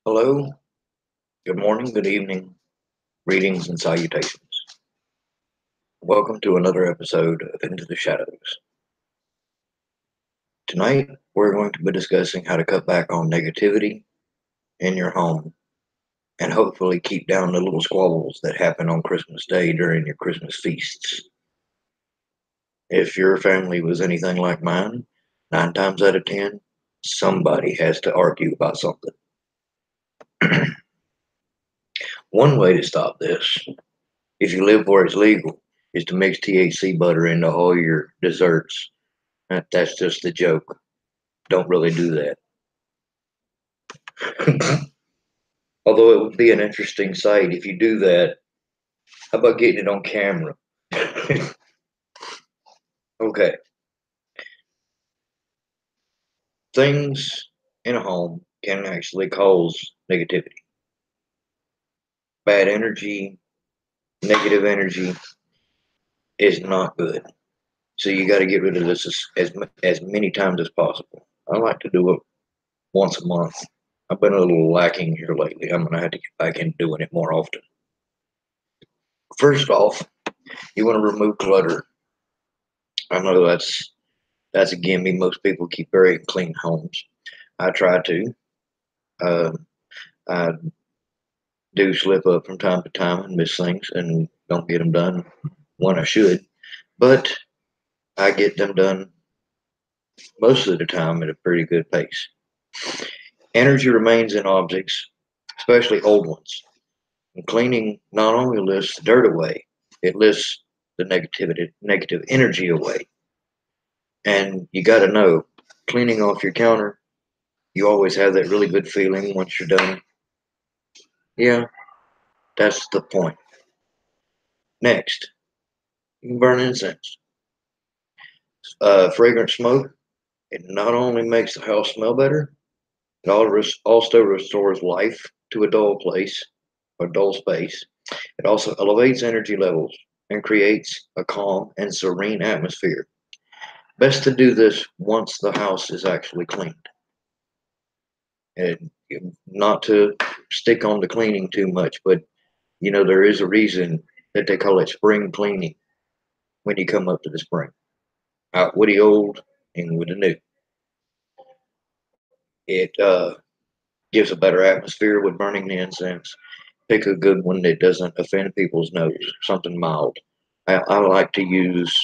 Hello, good morning, good evening, greetings and salutations. Welcome to another episode of Into the Shadows. Tonight, we're going to be discussing how to cut back on negativity in your home and hopefully keep down the little squabbles that happen on Christmas Day during your Christmas feasts. If your family was anything like mine, 9 times out of 10, somebody has to argue about something. One way to stop this, if you live where it's legal, is to mix THC butter into all your desserts. That's just a joke. Don't really do that. Although it would be an interesting sight if you do that. How about getting it on camera? Okay. Things in a home can actually cause negativity. Bad energy, negative energy is not good. So you got to get rid of this as many times as possible. I like to do it once a month. I've been a little lacking here lately. I'm going to have to get back into doing it more often. First off, you want to remove clutter. I know that's a gimme. Most people keep very clean homes. I try to. Uh, I do slip up from time to time and miss things and don't get them done when I should, but I get them done most of the time at a pretty good pace. Energy remains in objects, especially old ones. And cleaning not only lifts the dirt away, it lifts the negative energy away. And you got to know, cleaning off your counter, you always have that really good feeling once you're done. Yeah, that's the point. Next, you can burn incense. Fragrant smoke, it not only makes the house smell better, it also restores life to a dull place or dull space. It also elevates energy levels and creates a calm and serene atmosphere. Best to do this once the house is actually cleaned. And not to stick on the cleaning too much, but there is a reason that they call it spring cleaning when you come up to the spring. Out with the old, in with the new. It gives a better atmosphere with burning the incense. Pick a good one that doesn't offend people's nose, something mild. I like to use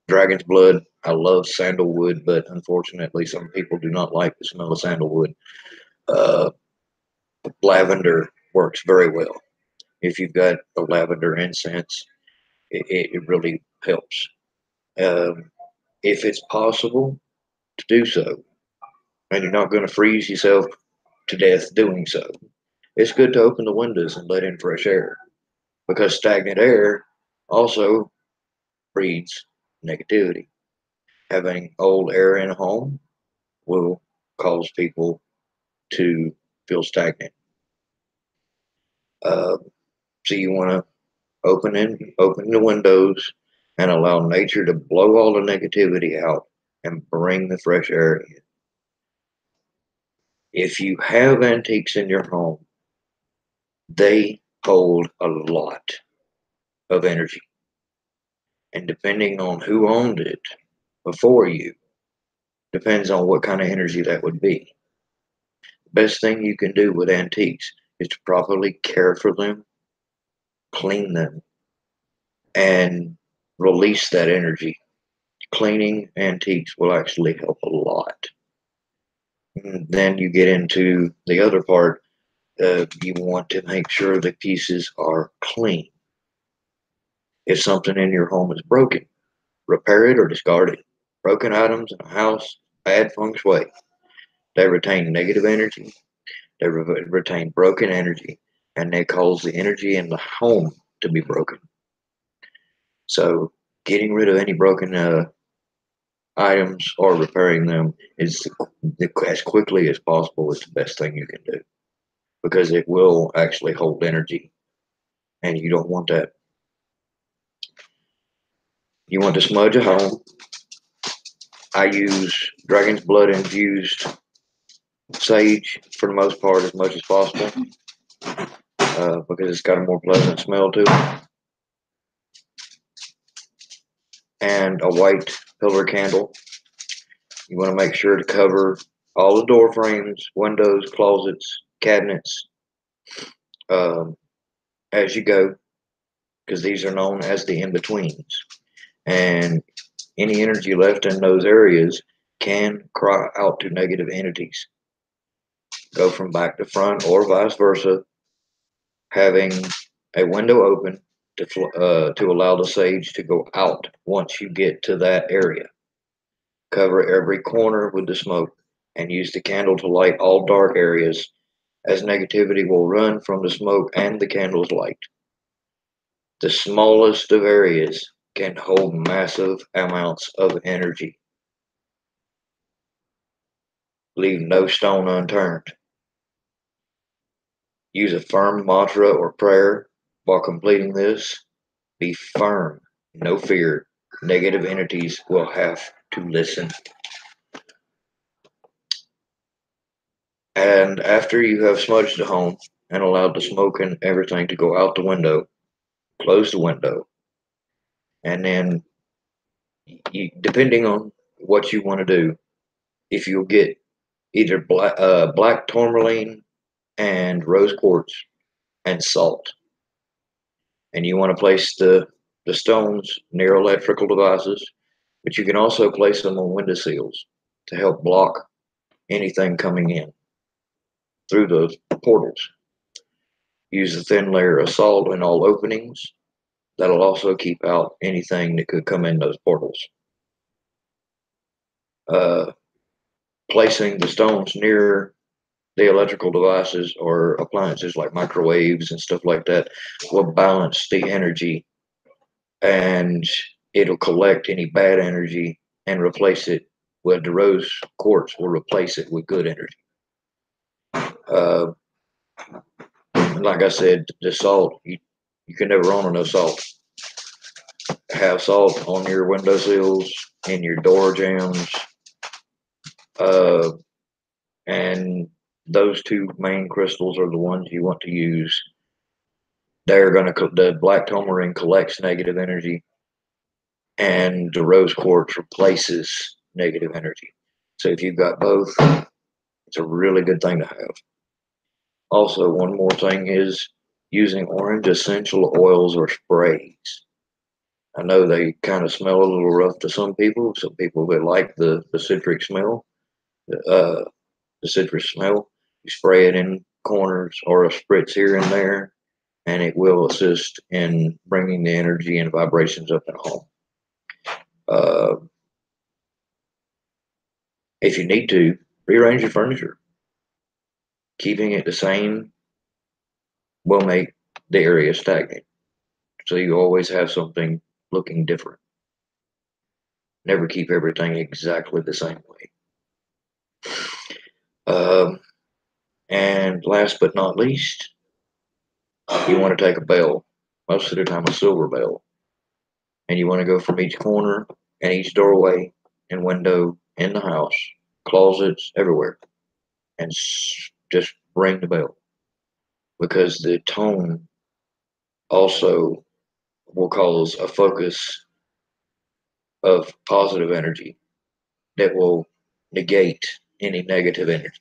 dragon's blood. I love sandalwood, but unfortunately, some people do not like the smell of sandalwood. Uh, Lavender works very well. If you've got a lavender incense, it really helps. Um, if it's possible to do so, and you're not going to freeze yourself to death doing so, it's good to open the windows and let in fresh air because stagnant air also breeds negativity. Having old air in a home will cause people to feel stagnant. Uh, so you want to open the windows and allow nature to blow all the negativity out and bring the fresh air in. If you have antiques in your home, they hold a lot of energy. And depending on who owned it before you, depends on what kind of energy that would be. The best thing you can do with antiques is to properly care for them, clean them, and release that energy. Cleaning antiques will actually help a lot. And then you get into the other part. You want to make sure the pieces are clean. If something in your home is broken, repair it or discard it. Broken items in a house, bad feng shui. They retain negative energy, they retain broken energy, and they cause the energy in the home to be broken. So, getting rid of any broken items or repairing them is as quickly as possible is the best thing you can do because it will actually hold energy, and you don't want that. You want to smudge a home. I use dragon's blood infused sage for the most part as much as possible because it's got a more pleasant smell to it. And a white pillar candle. You want to make sure to cover all the door frames, windows, closets, cabinets um, as you go, because these are known as the in-betweens. And any energy left in those areas can cry out to negative entities. Go from back to front or vice versa, having a window open to allow the sage to go out once you get to that area. Cover every corner with the smoke and use the candle to light all dark areas, as negativity will run from the smoke and the candle's light. The smallest of areas can hold massive amounts of energy. Leave no stone unturned. Use a firm mantra or prayer while completing this. Be firm, no fear. Negative entities will have to listen. And after you have smudged the home and allowed the smoke and everything to go out the window, close the window. And then, depending on what you want to do, if you'll get either black tourmaline and rose quartz and salt, and you want to place the stones near electrical devices, but you can also place them on window sills to help block anything coming in through those portals. Use a thin layer of salt in all openings. That'll also keep out anything that could come in those portals. Uh, Placing the stones near the electrical devices or appliances like microwaves and stuff like that will balance the energy, and it'll collect any bad energy and replace it with the rose quartz will replace it with good energy. Uh, like I said, the salt, you can never run on no salt. Have salt on your windowsills, in your door jambs, uh, and those two main crystals are the ones you want to use. They're going to, the black tourmaline collects negative energy, and the rose quartz replaces negative energy. So if you've got both, it's a really good thing to have. Also, one more thing is using orange essential oils or sprays. I know they kind of smell a little rough to some people. Some people that like the citric smell, uh, the citrus smell. You spray it in corners or a spritz here and there, and it will assist in bringing the energy and vibrations up in a home. Uh, if you need to, rearrange your furniture. Keeping it the same will make the area stagnant. So you always have something looking different. Never keep everything exactly the same way. Um, and last but not least, you want to take a bell, most of the time a silver bell, and you want to go from each corner and each doorway and window in the house, closets, everywhere, and just ring the bell, because the tone also will cause a focus of positive energy that will negate any negative energy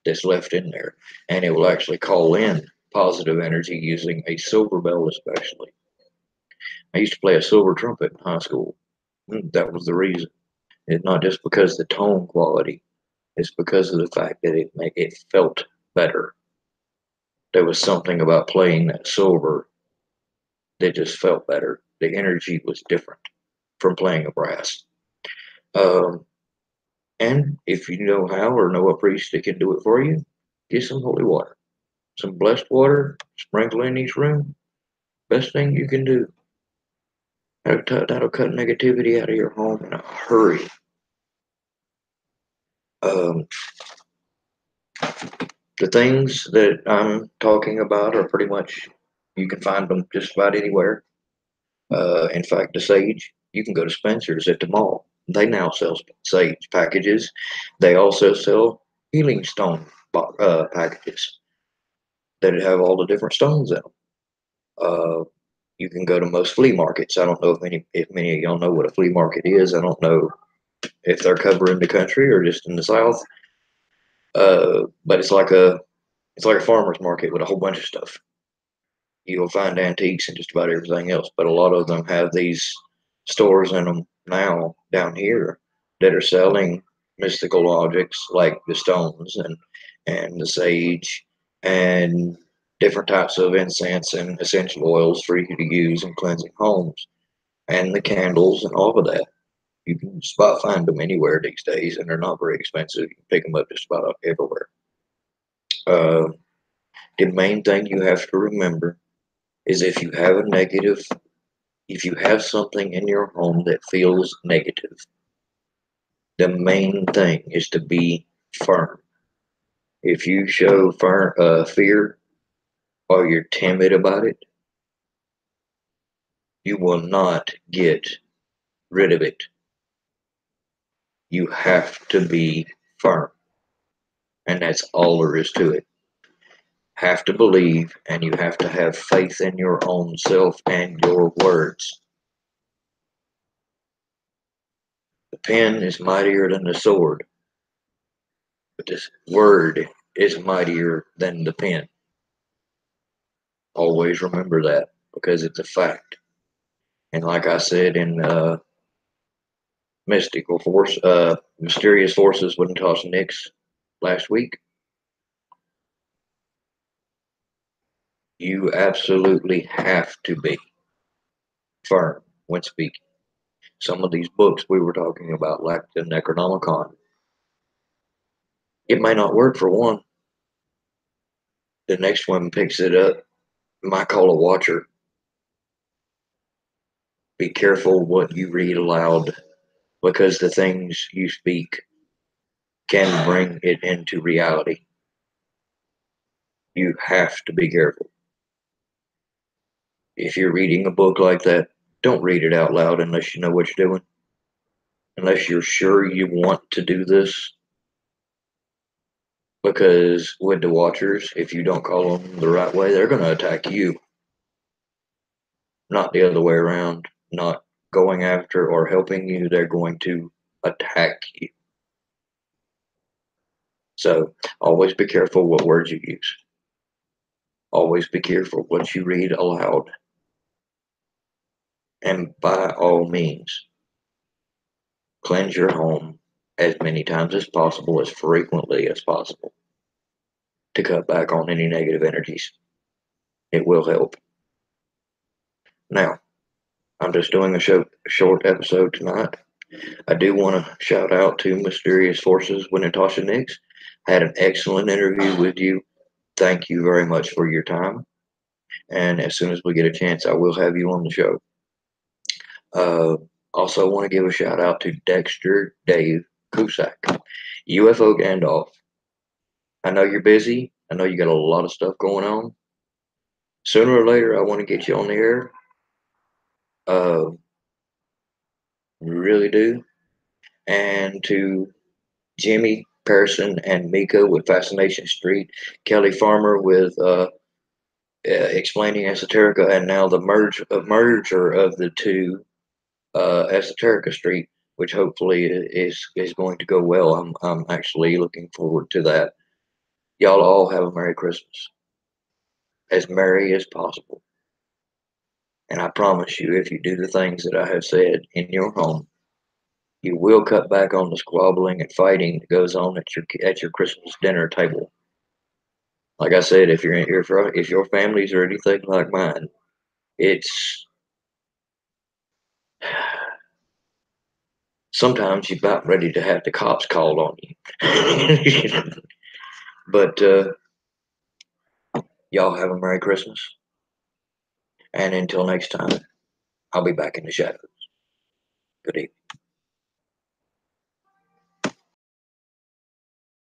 that's left in there. And it will actually call in positive energy using a silver bell, especially. I used to play a silver trumpet in high school. That was the reason. It's not just because of the tone quality, it's because of the fact that it felt better. There was something about playing that silver that just felt better. The energy was different from playing a brass. Um, and if you know how or know a priest that can do it for you, get some holy water. Some blessed water, sprinkle in each room. Best thing you can do. That'll cut negativity out of your home in a hurry. Um, the things that I'm talking about are pretty much, you can find them just about anywhere. In fact, the sage, you can go to Spencer's at the mall. They now sell sage packages. They also sell healing stone packages that have all the different stones in them. You can go to most flea markets. I don't know if many of y'all know what a flea market is. I don't know if they're covering the country or just in the South. But it's like a farmer's market with a whole bunch of stuff. You'll find antiques and just about everything else, but a lot of them have these stores in them now down here that are selling mystical objects like the stones and the sage and different types of incense and essential oils for you to use in cleansing homes and the candles and all of that. You can just about find them anywhere these days, and they're not very expensive. You can pick them up just about everywhere. Uh, the main thing you have to remember is if you have something in your home that feels negative, the main thing is to be firm. If you show fear or you're timid about it, you will not get rid of it. You have to be firm, and that's all there is to it. Have to believe, and you have to have faith in your own self and your words. The pen is mightier than the sword, but this word is mightier than the pen. Always remember that because it's a fact. And like I said in Mysterious Forces with Natasha Nix last week, you absolutely have to be firm when speaking. Some of these books we were talking about, like the Necronomicon, it may not work for one. The next one picks it up, might call a watcher. Be careful what you read aloud because the things you speak can bring it into reality. You have to be careful. If you're reading a book like that, don't read it out loud unless you know what you're doing. Unless you're sure you want to do this. Because with the Watchers, if you don't call them the right way, they're going to attack you. Not the other way around. Not going after or helping you, they're going to attack you. So always be careful what words you use. Always be careful what you read aloud. And by all means, cleanse your home as many times as possible, as frequently as possible, to cut back on any negative energies. It will help. Now, I'm just doing a short episode tonight. I do want to shout out to Mysterious Forces with Natasha Nix. Had an excellent interview with you. Thank you very much for your time. And as soon as we get a chance, I will have you on the show. Uh, Also, want to give a shout out to Dexter Dave Cusack, UFO Gandalf. I know you're busy. I know you got a lot of stuff going on. Sooner or later, I want to get you on the air. Uh, really do. And to Jimmy Pearson and Mika with Fascination Street, Kelly Farmer with Explaining Esoterica, and now the merger of the two, Esoterica Street, which hopefully is going to go well. I'm actually looking forward to that. Y'all all have a Merry Christmas, as merry as possible. And I promise you, if you do the things that I have said in your home, you will cut back on the squabbling and fighting that goes on at your Christmas dinner table. Like I said, if your families are anything like mine, it's sometimes you're about ready to have the cops called on you. But y'all have a Merry Christmas, and until next time, I'll be back in the shadows. Good evening.